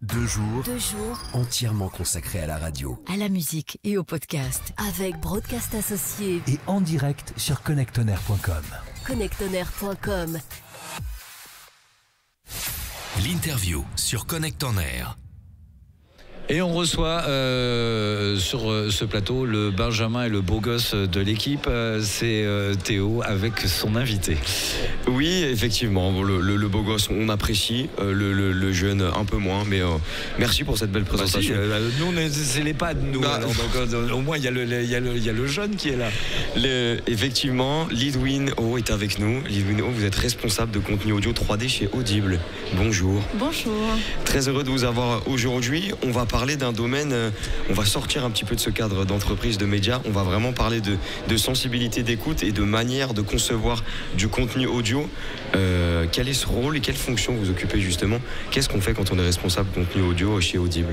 2 jours, 2 jours entièrement consacrés à la radio. à la musique et au podcast avec Broadcast Associés. Et en direct sur connectonair.com. Connectonair.com. L'interview sur Connect On Air. Et on reçoit sur ce plateau le Benjamin et le beau gosse de l'équipe, c'est Théo avec son invité. Oui, effectivement, le beau gosse, on apprécie, le jeune un peu moins, mais merci pour cette belle présentation. Nous, c'est les pads, nous. Bah, alors, donc, au moins, il y a le jeune qui est là. Effectivement, Lidwin O est avec nous. Lidwin O, vous êtes responsable de contenu audio 3D chez Audible. Bonjour. Bonjour. Très heureux de vous avoir aujourd'hui. On va parler d'un domaine, on va sortir un petit peu de ce cadre d'entreprise, de médias. On va vraiment parler de sensibilité d'écoute et de manière de concevoir du contenu audio. Quel est ce rôle et quelle fonction vous occupez justement? Qu'est-ce qu'on fait quand on est responsable contenu audio chez Audible?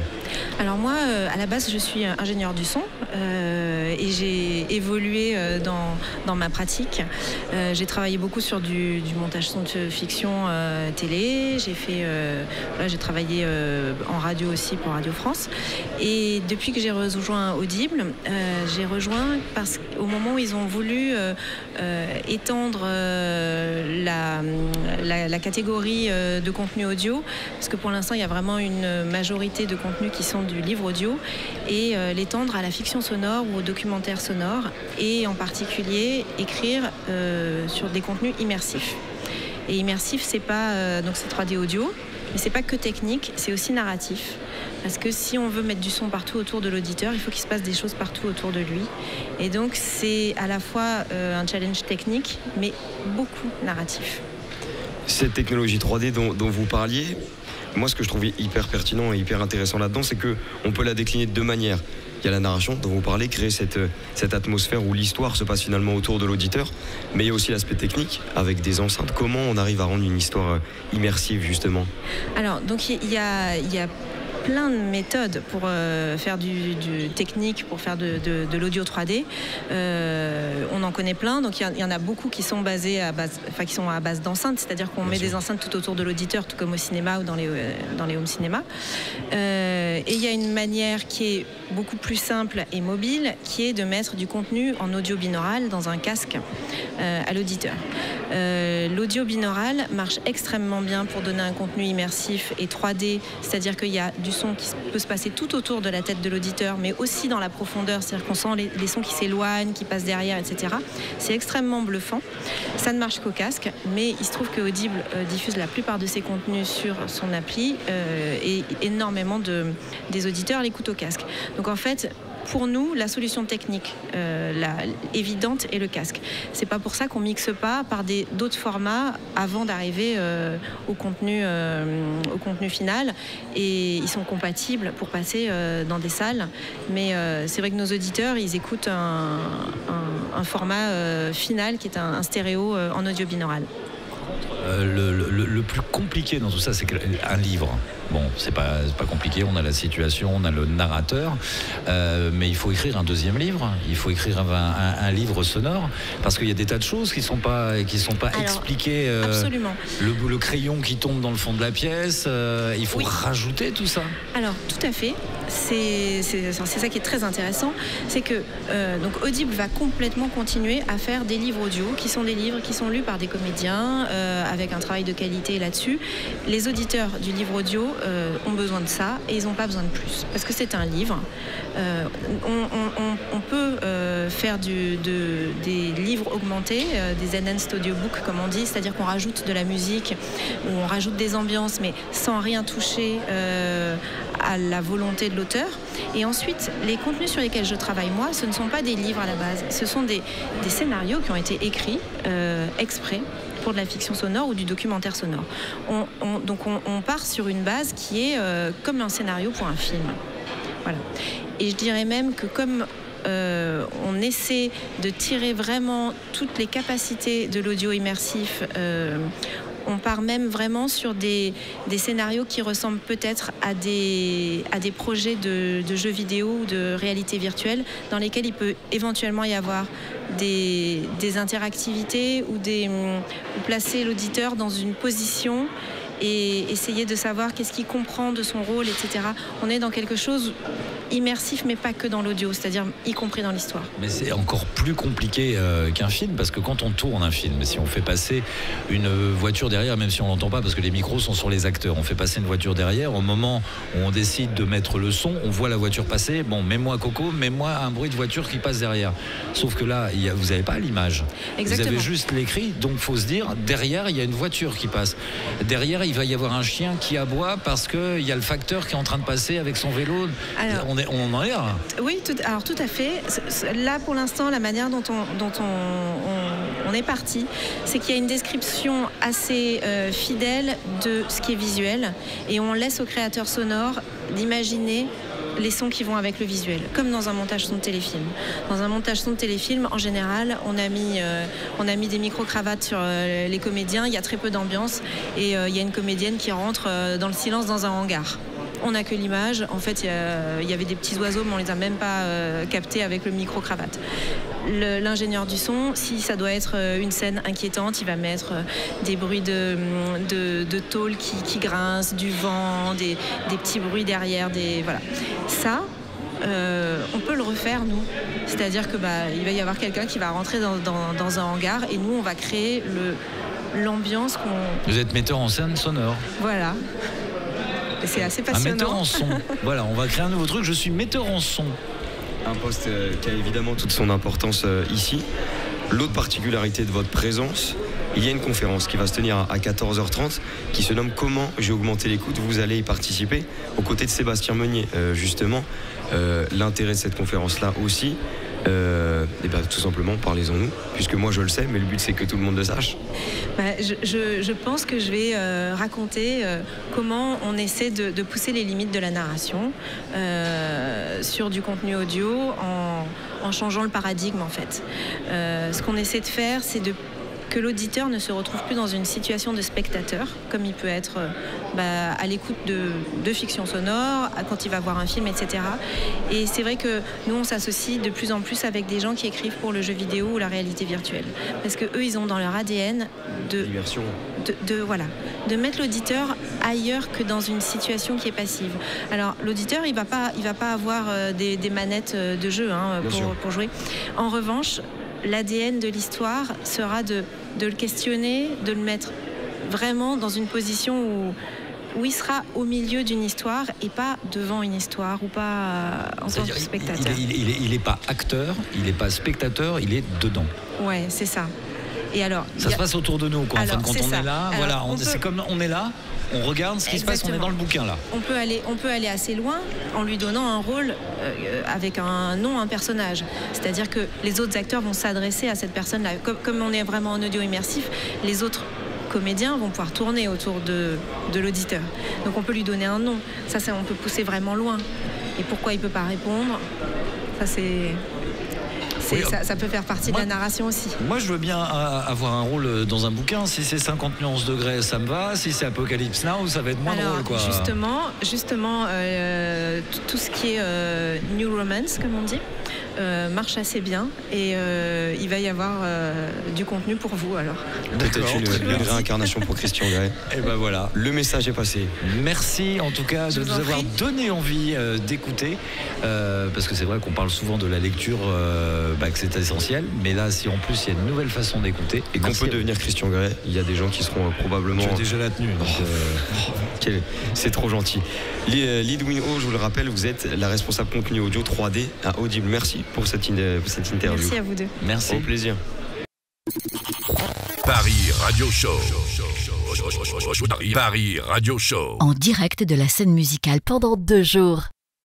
Alors moi, à la base, je suis ingénieure du son et j'ai évolué dans ma pratique. J'ai travaillé beaucoup sur du montage son de fiction télé. J'ai travaillé en radio aussi pour Radio France. Et depuis que j'ai rejoint Audible, j'ai rejoint parce qu'au moment où ils ont voulu étendre la catégorie de contenu audio, parce que pour l'instant il y a vraiment une majorité de contenus qui sont du livre audio, et l'étendre à la fiction sonore ou au documentaire sonore, et en particulier écrire sur des contenus immersifs. Et immersif, c'est pas donc c'est 3D audio, mais c'est pas que technique, c'est aussi narratif. Parce que si on veut mettre du son partout autour de l'auditeur, il faut qu'il se passe des choses partout autour de lui. Et donc c'est à la fois un challenge technique, mais beaucoup narratif. Cette technologie 3D dont vous parliez, moi ce que je trouve hyper pertinent et hyper intéressant là-dedans, c'est qu'on peut la décliner de deux manières. Il y a la narration dont vous parlez, créer cette atmosphère où l'histoire se passe finalement autour de l'auditeur, mais il y a aussi l'aspect technique avec des enceintes. Comment on arrive à rendre une histoire immersive justement? Alors donc il y a plein de méthodes pour faire du technique, pour faire de l'audio 3D. On en connaît plein, donc il y en a beaucoup qui sont qui sont à base d'enceintes, c'est-à-dire qu'on met des enceintes tout autour de l'auditeur, tout comme au cinéma ou dans les home cinéma. Et il y a une manière qui est beaucoup plus simple et mobile, qui est de mettre du contenu en audio binaural dans un casque à l'auditeur. L'audio binaural marche extrêmement bien pour donner un contenu immersif et 3D, c'est-à-dire qu'il y a du son qui peut se passer tout autour de la tête de l'auditeur, mais aussi dans la profondeur, c'est-à-dire qu'on sent les sons qui s'éloignent, qui passent derrière, etc. C'est extrêmement bluffant. Ça ne marche qu'au casque, mais il se trouve que Audible diffuse la plupart de ses contenus sur son appli et énormément des auditeurs l'écoutent au casque. Donc en fait, pour nous, la solution technique évidente est le casque. C'est pas pour ça qu'on mixe pas par d'autres formats avant d'arriver au contenu final. Et ils sont compatibles pour passer dans des salles. Mais c'est vrai que nos auditeurs, ils écoutent un format final qui est un stéréo en audio binaural. Le plus compliqué dans tout ça, c'est qu'un livre. Bon, c'est pas compliqué, on a la situation, on a le narrateur, mais il faut écrire un deuxième livre, il faut écrire un livre sonore, parce qu'il y a des tas de choses qui sont pas expliquées. Absolument. Le crayon qui tombe dans le fond de la pièce, il faut rajouter tout ça. Alors, tout à fait. C'est ça qui est très intéressant, c'est que donc Audible va complètement continuer à faire des livres audio, qui sont des livres qui sont lus par des comédiens, avec un travail de qualité là-dessus. Les auditeurs du livre audio ont besoin de ça et ils n'ont pas besoin de plus, parce que c'est un livre. On peut faire des livres augmentés, des enhanced audiobook comme on dit, c'est-à-dire qu'on rajoute de la musique ou on rajoute des ambiances, mais sans rien toucher à la volonté de l'auteur. Et ensuite, les contenus sur lesquels je travaille moi, ce ne sont pas des livres à la base, ce sont des scénarios qui ont été écrits exprès pour de la fiction sonore ou du documentaire sonore. Donc on part sur une base qui est comme un scénario pour un film. Voilà. Et je dirais même que comme on essaie de tirer vraiment toutes les capacités de l'audio immersif, on part même vraiment sur des scénarios qui ressemblent peut-être à des projets de jeux vidéo ou de réalité virtuelle, dans lesquels il peut éventuellement y avoir des interactivités ou placer l'auditeur dans une position et essayer de savoir qu'est-ce qu'il comprend de son rôle, etc. On est dans quelque chose immersif, mais pas que dans l'audio, c'est-à-dire y compris dans l'histoire. Mais c'est encore plus compliqué qu'un film, parce que quand on tourne un film, si on fait passer une voiture derrière, même si on l'entend pas, parce que les micros sont sur les acteurs, on fait passer une voiture derrière, au moment où on décide de mettre le son, on voit la voiture passer, bon, mets-moi Coco, mets-moi un bruit de voiture qui passe derrière. Sauf que là, vous n'avez pas l'image. Exactement. Vous avez juste l'écrit, donc faut se dire, derrière, il y a une voiture qui passe. Derrière, il va y avoir un chien qui aboie parce qu'il y a le facteur qui est en train de passer avec son vélo. Alors, on en est là. Oui, tout à fait. Là, pour l'instant, la manière dont on est parti, c'est qu'il y a une description assez fidèle de ce qui est visuel et on laisse au créateur sonore d'imaginer les sons qui vont avec le visuel, comme dans un montage son de téléfilm. Dans un montage son de téléfilm, en général, on a mis des micro-cravates sur les comédiens, il y a très peu d'ambiance et il y a une comédienne qui rentre dans le silence dans un hangar. On n'a que l'image. En fait, il y avait des petits oiseaux, mais on les a même pas captés avec le micro-cravate. L'ingénieur du son, si ça doit être une scène inquiétante, il va mettre des bruits de tôle qui grincent, du vent, des petits bruits derrière, voilà. Ça, on peut le refaire, nous. C'est-à-dire que il va y avoir quelqu'un qui va rentrer dans un hangar et nous, on va créer l'ambiance qu'on... Vous êtes metteur en scène sonore. Voilà. Et c'est assez passionnant. Un metteur en son. Voilà, on va créer un nouveau truc. Je suis metteur en son. Un poste qui a évidemment toute son importance ici. L'autre particularité de votre présence, il y a une conférence qui va se tenir à 14h30 qui se nomme « Comment j'ai augmenté l'écoute ». Vous allez y participer aux côtés de Sébastien Meunier. Justement, l'intérêt de cette conférence-là aussi, tout simplement, parlez-en-nous, puisque moi je le sais, mais le but c'est que tout le monde le sache. Je pense que je vais raconter comment on essaie de pousser les limites de la narration sur du contenu audio en changeant le paradigme en fait. Ce qu'on essaie de faire, c'est que l'auditeur ne se retrouve plus dans une situation de spectateur, comme il peut être à l'écoute de fiction sonore, quand il va voir un film, etc. Et c'est vrai que nous, on s'associe de plus en plus avec des gens qui écrivent pour le jeu vidéo ou la réalité virtuelle. Parce qu'eux, ils ont dans leur ADN de mettre l'auditeur ailleurs que dans une situation qui est passive. Alors, l'auditeur, il va pas avoir des manettes de jeu pour jouer. En revanche, l'ADN de l'histoire sera de le questionner, de le mettre vraiment dans une position où il sera au milieu d'une histoire et pas devant une histoire ou pas en tant que spectateur. Il n'est pas acteur, il n'est pas spectateur, il est dedans. Ouais, c'est ça. Et alors, ça se passe autour de nous, quoi. Alors, quand on est là, c'est comme on est là. On regarde ce qui se passe, on est dans le bouquin là. On peut aller assez loin en lui donnant un rôle avec un nom, un personnage. C'est-à-dire que les autres acteurs vont s'adresser à cette personne-là. Comme on est vraiment en audio immersif, les autres comédiens vont pouvoir tourner autour de l'auditeur. Donc on peut lui donner un nom. Ça, on peut pousser vraiment loin. Et pourquoi il ne peut pas répondre, ça c'est... Ça peut faire partie de la narration aussi. Moi, je veux bien avoir un rôle dans un bouquin. Si c'est 50 nuances degrés, ça me va. Si c'est Apocalypse Now, ça va être moins drôle, quoi. Justement, tout ce qui est New Romance, comme on dit, marche assez bien. Et il va y avoir du contenu pour vous, alors. Peut-être une réincarnation pour Christian Grey. Et ben voilà. Le message est passé. Merci, en tout cas, de nous avoir donné envie d'écouter. Parce que c'est vrai qu'on parle souvent de la lecture, que c'est essentiel, mais là, si en plus il y a une nouvelle façon d'écouter et qu'on peut devenir Christian Grey, il y a des gens qui seront probablement... J'ai déjà la tenue. C'est trop gentil. Lidwin O, je vous le rappelle, vous êtes la responsable contenu audio 3D à Audible. Merci pour cette interview. Merci à vous deux. Merci. Au plaisir. Paris Radio Show. Paris Radio Show. En direct de la scène musicale pendant 2 jours.